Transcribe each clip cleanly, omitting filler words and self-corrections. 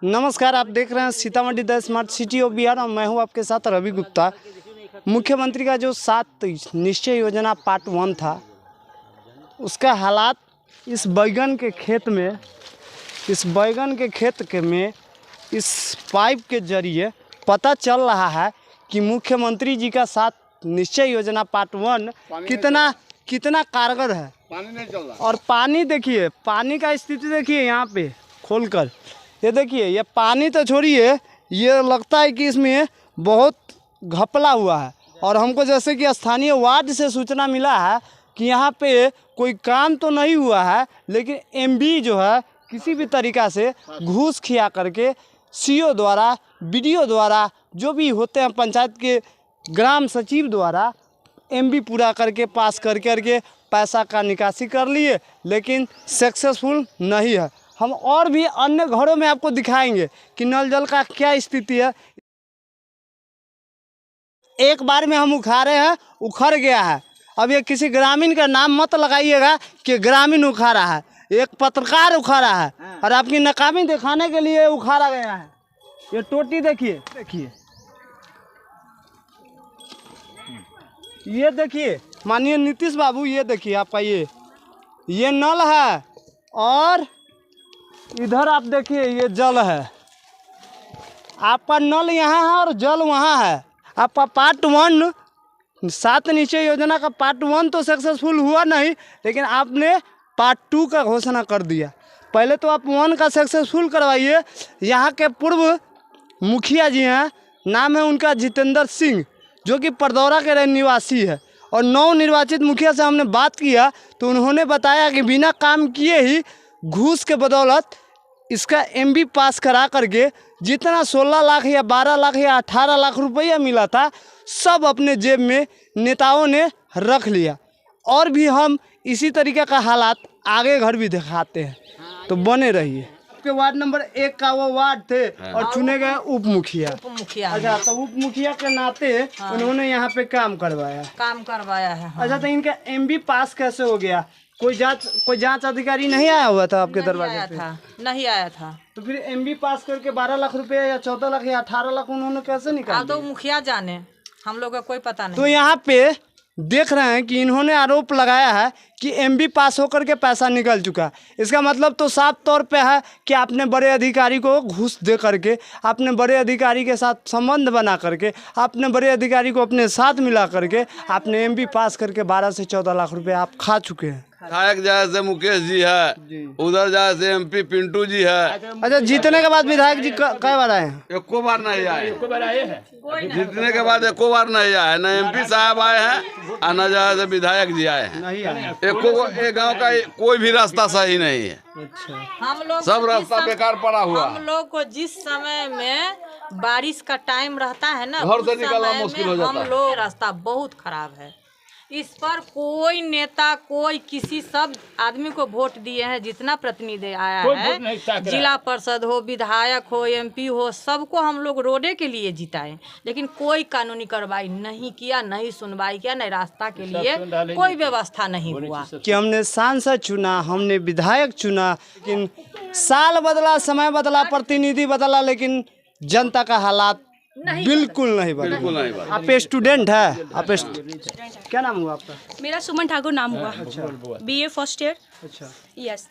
नमस्कार, आप देख रहे हैं Sitamarhi the smart city of Bihar और मैं हूं आपके साथ रवि गुप्ता। मुख्यमंत्री का जो 7 निश्चय योजना पार्ट 1 था, उसका हालात इस बैगन के खेत में इस पाइप के जरिए पता चल रहा है कि मुख्यमंत्री जी का 7 निश्चय योजना पार्ट 1 कितना कारगर है। पानी नहीं चल रहा और पानी देखिए, पानी का स्थिति देखिए यहाँ पे खोलकर, ये देखिए, ये पानी तो छोड़िए, ये लगता है कि इसमें बहुत घपला हुआ है। और हमको जैसे कि स्थानीय वार्ड से सूचना मिला है कि यहाँ पे कोई काम तो नहीं हुआ है, लेकिन एमबी जो है किसी भी तरीक़ा से घूस खिया करके सीओ द्वारा, बीडीओ द्वारा, जो भी होते हैं पंचायत के ग्राम सचिव द्वारा एमबी पूरा करके पास करके पैसा का निकासी कर लिए, लेकिन सक्सेसफुल नहीं है। हम और भी अन्य घरों में आपको दिखाएंगे कि नल जल का क्या स्थिति है। एक बार में हम उखाड़े हैं, उखड़ गया है। अब ये किसी ग्रामीण का नाम मत लगाइएगा कि ग्रामीण उखाड़ा है, एक पत्रकार उखाड़ा है और आपकी नाकामी दिखाने के लिए उखाड़ा गया है। ये टोटी देखिए, ये देखिए माननीय नीतीश बाबू, ये देखिए आपका ये नल है और इधर आप देखिए ये जल है। आपका नल यहाँ है और जल वहाँ है। आपका पार्ट 1 7 निश्चय योजना का पार्ट 1 तो सक्सेसफुल हुआ नहीं, लेकिन आपने पार्ट 2 का घोषणा कर दिया। पहले तो आप 1 का सक्सेसफुल करवाइए। यहाँ के पूर्व मुखिया जी हैं, नाम है उनका जितेंद्र सिंह, जो कि परदौरा के निवासी है। और नवनिर्वाचित मुखिया से हमने बात किया तो उन्होंने बताया कि बिना काम किए ही घूस के बदौलत इसका एमबी पास करा करके जितना 16 लाख या 12 लाख या 18 लाख रुपया मिला था, सब अपने जेब में नेताओं ने रख लिया। और भी हम इसी तरीके का हालात आगे घर भी दिखाते हैं, तो बने रहिए। आपके वार्ड नंबर 1 का वो वार्ड थे और चुने गए उप मुखिया। अच्छा, तो उप मुखिया के नाते उन्होंने यहाँ पे काम करवाया है। अच्छा, तो इनका एमबी पास कैसे हो गया? कोई जांच अधिकारी नहीं आया हुआ था आपके दरवाजे पे? नहीं आया था। तो फिर एमबी पास करके 12 लाख रुपया या 14 लाख या 18 लाख उन्होंने कैसे निकाला? तो मुखिया जाने, हम लोग का कोई पता नहीं। तो यहाँ पे देख रहे हैं कि इन्होंने आरोप लगाया है कि एमबी पास होकर के पैसा निकल चुका। इसका मतलब तो साफ तौर पे है कि आपने बड़े अधिकारी को घूस दे करके, आपने बड़े अधिकारी के साथ संबंध बना करके, आपने बड़े अधिकारी को अपने साथ मिला करके आपने एमबी पास करके 12 से 14 लाख रुपए आप खा चुके हैं। विधायक जैसे मुकेश जी है, उधर जैसे एमपी पिंटू जी है। अच्छा, जीतने के बाद विधायक जी कई बार आए हैं? एको बार नहीं आए। जीतने के बाद एको बार नहीं आए, न एमपी साहब आए हैं और न जैसे विधायक जी आए हैं। नहीं आए। एक गांव का कोई भी रास्ता सही नहीं है। अच्छा, हम लोग सब रास्ता बेकार पड़ा हुआ। हम लोग को जिस समय में बारिश का टाइम रहता है ना, घर से निकलना मुश्किल हो जाता है। हम लोग रास्ता बहुत खराब है। इस पर कोई नेता, कोई किसी, सब आदमी को वोट दिए हैं, जितना प्रतिनिधि आया है, जिला परिषद हो, विधायक हो, एमपी हो, सबको हम लोग रोडे के लिए जिताए, लेकिन कोई कानूनी कार्रवाई नहीं किया, नहीं सुनवाई किया, नहीं रास्ता के लिए कोई व्यवस्था नहीं हुआ। कि हमने सांसद चुना, हमने विधायक चुना, लेकिन साल बदला, समय बदला, प्रतिनिधि बदला, लेकिन जनता का हालात बिल्कुल नहीं बदला। आप स्टूडेंट है? आप क्या नाम हुआ आपका? मेरा सुमन ठाकुर नाम हुआ। अच्छा, BA फर्स्ट ईयर। अच्छा, यस।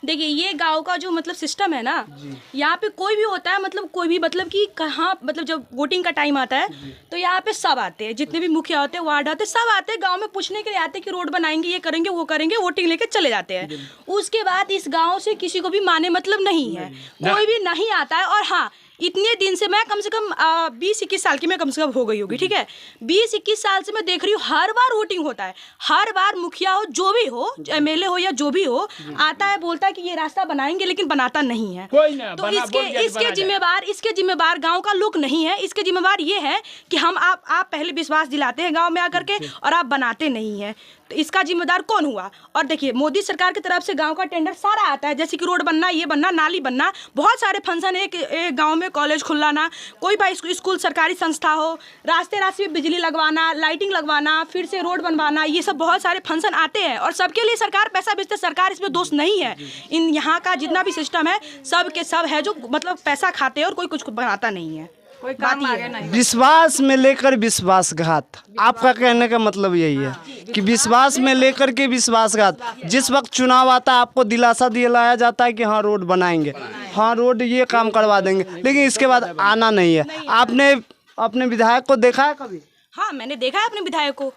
देखिए, ये गांव का जो मतलब सिस्टम है ना, यहाँ पे कोई भी होता है, मतलब कोई भी, मतलब कि कहाँ, मतलब जब वोटिंग का टाइम आता है तो यहाँ पे सब आते हैं, जितने भी मुखिया होते हैं, वार्ड आते हैं, सब आते हैं गांव में पूछने के लिए आते हैं कि रोड बनाएंगे, ये करेंगे, वो करेंगे, वोटिंग लेके चले जाते हैं। उसके बाद इस गाँव से किसी को भी माने मतलब नहीं है, कोई भी नहीं आता है। और हाँ, इतने दिन से मैं कम से कम 20-21 साल की मैं कम से कम हो गई होगी, ठीक है। 20-21 साल से मैं देख रही हूँ, हर बार वोटिंग होता है, हर बार मुखिया हो, जो भी हो, MLA हो या जो भी हो, आता है, बोलता है कि ये रास्ता बनाएंगे, लेकिन बनाता नहीं है। तो इसके जिम्मेवार गांव का लोग नहीं है। इसके जिम्मेवार ये है कि हम आप पहले विश्वास दिलाते हैं गांव में आकर के, और आप बनाते नहीं हैं। तो इसका जिम्मेदार कौन हुआ? और देखिए मोदी सरकार की तरफ से गांव का टेंडर सारा आता है, जैसे कि रोड बनना, ये बनना, नाली बनना, बहुत सारे फंक्शन, एक गांव में कॉलेज खुलाना, कोई भाई स्कूल सरकारी संस्था हो, रास्ते में बिजली लगवाना, लाइटिंग लगवाना, फिर से रोड बनवाना, ये सब बहुत सारे फंक्शन आते हैं और सबके लिए सरकार पैसा भेजते है। सरकार इसमें दोष नहीं है। इन यहाँ का जितना भी सिस्टम है सब के सब है जो मतलब पैसा खाते हैं और कोई कुछ बनाता नहीं है। कोई काम आगे नहीं। विश्वास में लेकर विश्वासघात, आपका कहने का मतलब यही है कि विश्वास में लेकर के विश्वासघात। जिस वक्त चुनाव आता है आपको दिलासा दिलाया जाता है कि हाँ रोड बनाएंगे, हाँ रोड ये काम करवा देंगे, लेकिन इसके बाद आना नहीं है। आपने अपने विधायक को देखा है कभी? हाँ, मैंने देखा है अपने विधायक को।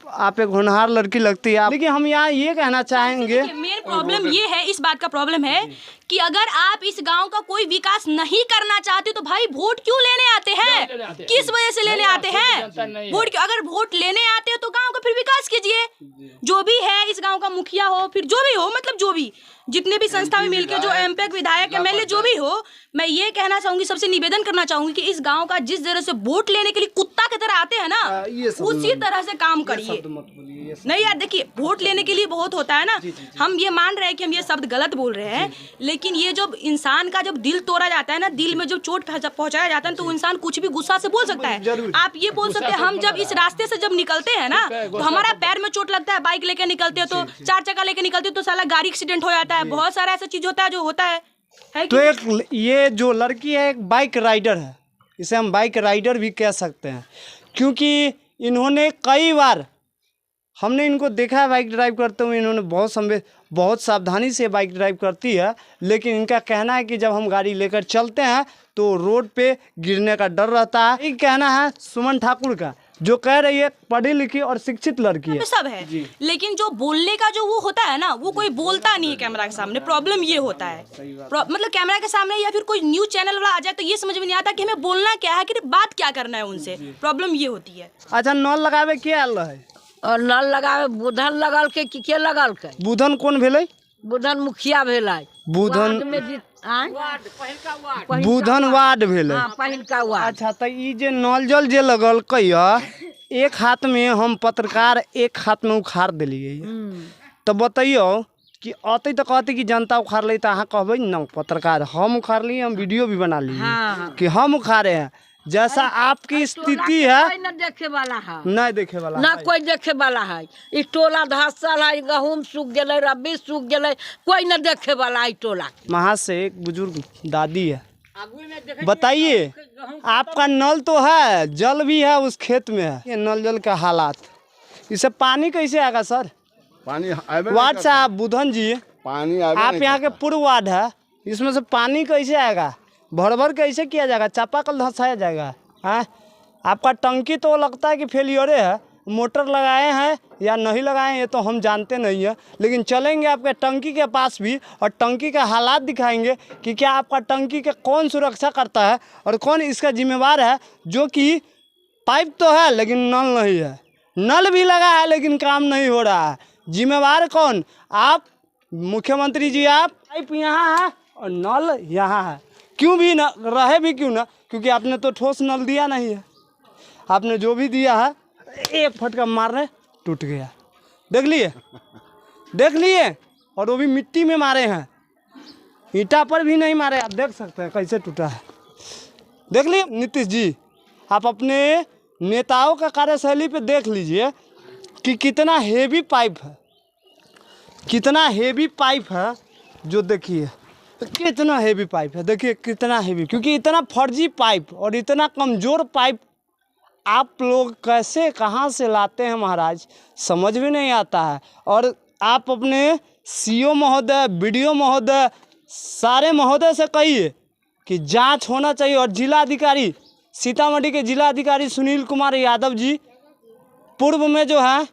आप एक होनहार लड़की लगती है, लेकिन हम यहाँ ये कहना चाहेंगे, मेन प्रॉब्लम ये है, इस बात का प्रॉब्लम है कि अगर आप इस गांव का कोई विकास नहीं करना चाहते तो भाई वोट क्यों लेने आते हैं? किस वजह से लेने आते हैं वोट? अगर वोट लेने आते हो तो गांव का फिर विकास कीजिए। जो भी है इस गांव का मुखिया हो, फिर जो भी हो, मतलब जो भी जितने भी संस्था में मिलकर जो एमपी विधायक एमएलए जो भी हो, मैं ये कहना चाहूंगी, सबसे निवेदन करना चाहूंगी कि इस गांव का जिस तरह से वोट लेने के लिए कुत्ता की तरह आते हैं ना, उसी तरह से काम करिए। नहीं यार देखिए, वोट लेने के लिए बहुत होता है ना, हम ये मान रहे हैं कि हम ये शब्द गलत बोल रहे हैं, लेकिन ये जब इंसान का जब दिल तोड़ा जाता है ना, दिल में जब चोट पहुंचाया जाता है तो इंसान कुछ भी गुस्सा से बोल सकता है। आप ये बोल सकते हैं, हम जब इस रास्ते से जब निकलते हैं ना तो हमारा पैर में चोट लगता है, बाइक लेके निकलते हो तो, 4 चक्का लेके निकलते हो तो साला गाड़ी एक्सीडेंट हो जाता है, बहुत सारा ऐसा चीज होता है जो होता है तो एक ये जो लड़की है एक बाइक राइडर है, इसे हम बाइक राइडर भी कह सकते हैं, क्योंकि इन्होंने कई बार, हमने इनको देखा है बाइक ड्राइव करते हुए, इन्होंने बहुत सावधानी से बाइक ड्राइव करती है, लेकिन इनका कहना है कि जब हम गाड़ी लेकर चलते हैं तो रोड पे गिरने का डर रहता है। ये कहना है सुमन ठाकुर का, जो कह रही है पढ़ी लिखी और शिक्षित लड़की है। सब है, लेकिन जो बोलने का जो वो होता है ना, वो कोई बोलता नहीं है कैमरा के सामने। प्रॉब्लम ये होता है, मतलब कैमरा के सामने या फिर कोई न्यूज चैनल वाला आ जाए तो ये समझ में नहीं आता कि हमें बोलना क्या है, कि बात क्या करना है उनसे। प्रॉब्लम ये होती है। अच्छा, नल लगावे के आल है? और नल लगावे बुधन लगल के लगल के? बुधन कौन भेलै? बुधन मुखिया भेलै। बुधन वार्ड बुधन वार्ड भेलै। पहिलका वार्ड। अच्छा, तो ये जे नल जल जे लगल कैया, एक हाथ में हम पत्रकार, एक हाथ में उखाड़ दिलिए, तो बताइयो कि अतै तो कहते कि जनता उखाड़ ली, तो अहाँ कहबै न पत्रकार हम उखाड़ ली, हम वीडियो भी बना ली कि हम उखाड़े हैं। जैसा आपकी स्थिति है, कोई न देखे वाला है, नहीं देखे वाला ना कोई देखे वाला है। ई टोला धसल है, गहूम सूख गए, रबी सूख गए, कोई न देखे वाला है टोला। वहाँ से एक बुजुर्ग दादी है, बताइए आपका नल तो है, जल भी है उस खेत में है, ये नल जल का हालात, इसे पानी कैसे आएगा सर? पानी वार्ड साहब बुधन जी, पानी आप यहाँ के पूर्व वार्ड है, इसमें से पानी कैसे आएगा? भर कैसे किया जाएगा? चापाकल धंसाया जाएगा? हाँ, आपका टंकी तो लगता है कि फेलियर है, मोटर लगाए हैं या नहीं लगाए हैं ये तो हम जानते नहीं है, लेकिन चलेंगे आपके टंकी के पास भी और टंकी का हालात दिखाएंगे कि क्या आपका टंकी के कौन सुरक्षा करता है और कौन इसका जिम्मेवार है। जो कि पाइप तो है लेकिन नल नहीं है, नल भी लगा है लेकिन काम नहीं हो रहा है, जिम्मेवार कौन? आप मुख्यमंत्री जी। आप पाइप यहाँ है और नल यहाँ है, क्यों भी न रहे भी क्यों ना, क्योंकि आपने तो ठोस नल दिया नहीं है। आपने जो भी दिया है एक फटका मारने टूट गया, देख लिए और वो भी मिट्टी में मारे हैं, ईंटा पर भी नहीं मारे। आप देख सकते हैं कैसे टूटा है, देख लिए। नीतीश जी, आप अपने नेताओं का कार्यशैली पे देख लीजिए कि कितना हेवी पाइप है, कितना हेवी पाइप है, जो देखिए कितना हेवी पाइप है, देखिए कितना हेवी, क्योंकि इतना फर्जी पाइप और इतना कमज़ोर पाइप आप लोग कैसे कहाँ से लाते हैं महाराज, समझ भी नहीं आता है। और आप अपने सीओ महोदय, बीडीओ महोदय, सारे महोदय से कहिए कि जांच होना चाहिए। और जिला अधिकारी, सीतामढ़ी के जिला अधिकारी सुनील कुमार यादव जी, पूर्व में जो है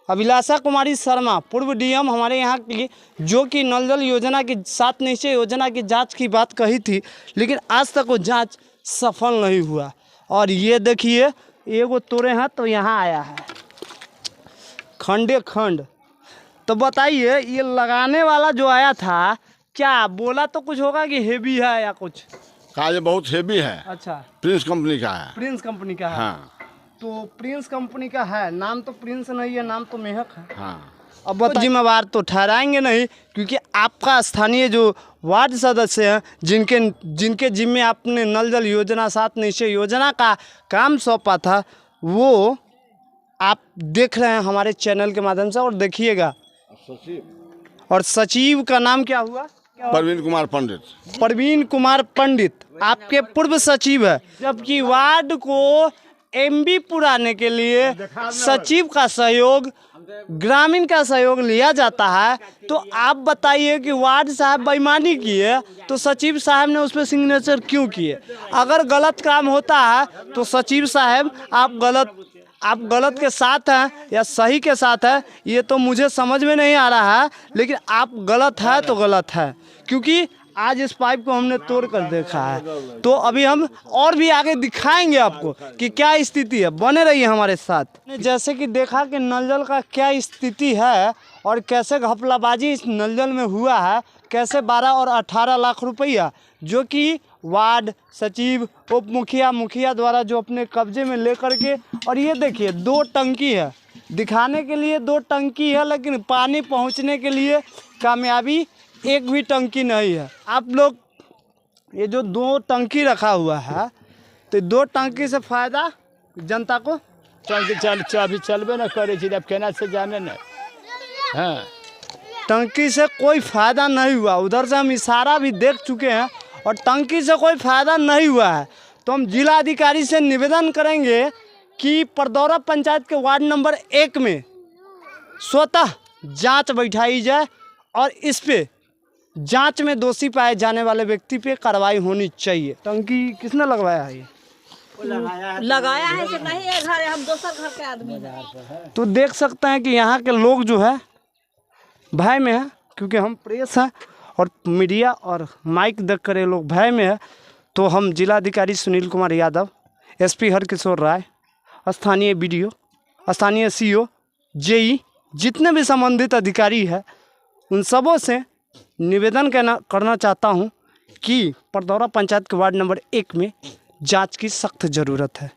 अभिलाषा कुमारी शर्मा, पूर्व डीएम हमारे यहाँ की, जो कि नल जल योजना की 7 निश्चय योजना की जांच की बात कही थी, लेकिन आज तक वो जांच सफल नहीं हुआ। और ये देखिए एगो तोड़े हैं तो यहाँ आया है खंडे खंड। तो बताइए ये लगाने वाला जो आया था, क्या बोला तो कुछ होगा कि हेवी है या कुछ? कहा ये बहुत हेवी है। अच्छा, प्रिंस कंपनी का है। प्रिंस कंपनी का है। हाँ, तो प्रिंस कंपनी का है, नाम तो प्रिंस नहीं है, नाम तो मेहक है। हाँ अब जिम्मेवार तो ठहराएंगे नहीं, क्योंकि आपका स्थानीय जो वार्ड सदस्य हैं जिनके जिम्मे आपने नल जल योजना 7 निश्चय योजना का काम सौंपा था, वो आप देख रहे हैं हमारे चैनल के माध्यम से। और देखिएगा, और सचिव का नाम क्या हुआ? प्रवीण कुमार पंडित। प्रवीण कुमार पंडित आपके पूर्व सचिव है। जबकि वार्ड को एमबी पुराने के लिए सचिव का सहयोग, ग्रामीण का सहयोग लिया जाता है, तो आप बताइए कि वार्ड साहब बेईमानी किए तो सचिव साहब ने उस पर सिग्नेचर क्यों किए? अगर गलत काम होता है तो सचिव साहब आप गलत के साथ हैं या सही के साथ है, ये तो मुझे समझ में नहीं आ रहा है, लेकिन आप गलत है तो गलत है, क्योंकि आज इस पाइप को हमने तोड़ कर देखा है। तो अभी हम और भी आगे दिखाएंगे आपको कि क्या स्थिति है। बने रहिए हमारे साथ। जैसे कि देखा कि नल जल का क्या स्थिति है और कैसे घपलाबाजी इस नल जल में हुआ है, कैसे 12 और 18 लाख रुपया जो कि वार्ड सचिव, उप मुखिया द्वारा जो अपने कब्जे में लेकर के, और ये देखिए 2 टंकी है, दिखाने के लिए 2 टंकी है, लेकिन पानी पहुंचने के लिए कामयाबी एक भी टंकी नहीं है। आप लोग ये जो 2 टंकी रखा हुआ है, तो 2 टंकी से फायदा जनता को अभी चलबे न करे, जब केना से जाने न। हाँ, टंकी से कोई फ़ायदा नहीं हुआ। उधर से हम इशारा भी देख चुके हैं और टंकी से कोई फ़ायदा नहीं हुआ है। तो हम जिला अधिकारी से निवेदन करेंगे कि परदौरा पंचायत के वार्ड नंबर 1 में स्वतः जांच बैठाई जाए और इस पे जांच में दोषी पाए जाने वाले व्यक्ति पे कार्रवाई होनी चाहिए। टंकी किसने लगवाया है? ये लगाया है कि नहीं है घर, हम दूसर घर के आदमी हैं। तो देख सकते हैं कि यहाँ के लोग जो है भय में है, क्योंकि हम प्रेस हैं और मीडिया और माइक देख कर ये लोग भय में है। तो हम जिलाधिकारी सुनील कुमार यादव, एसपी हरकिशोर राय, स्थानीय BDO, स्थानीय CO, JE, जितने भी संबंधित अधिकारी हैं, उन सबों से निवेदन करना चाहता हूं कि परदौरा पंचायत के वार्ड नंबर 1 में जांच की सख्त ज़रूरत है।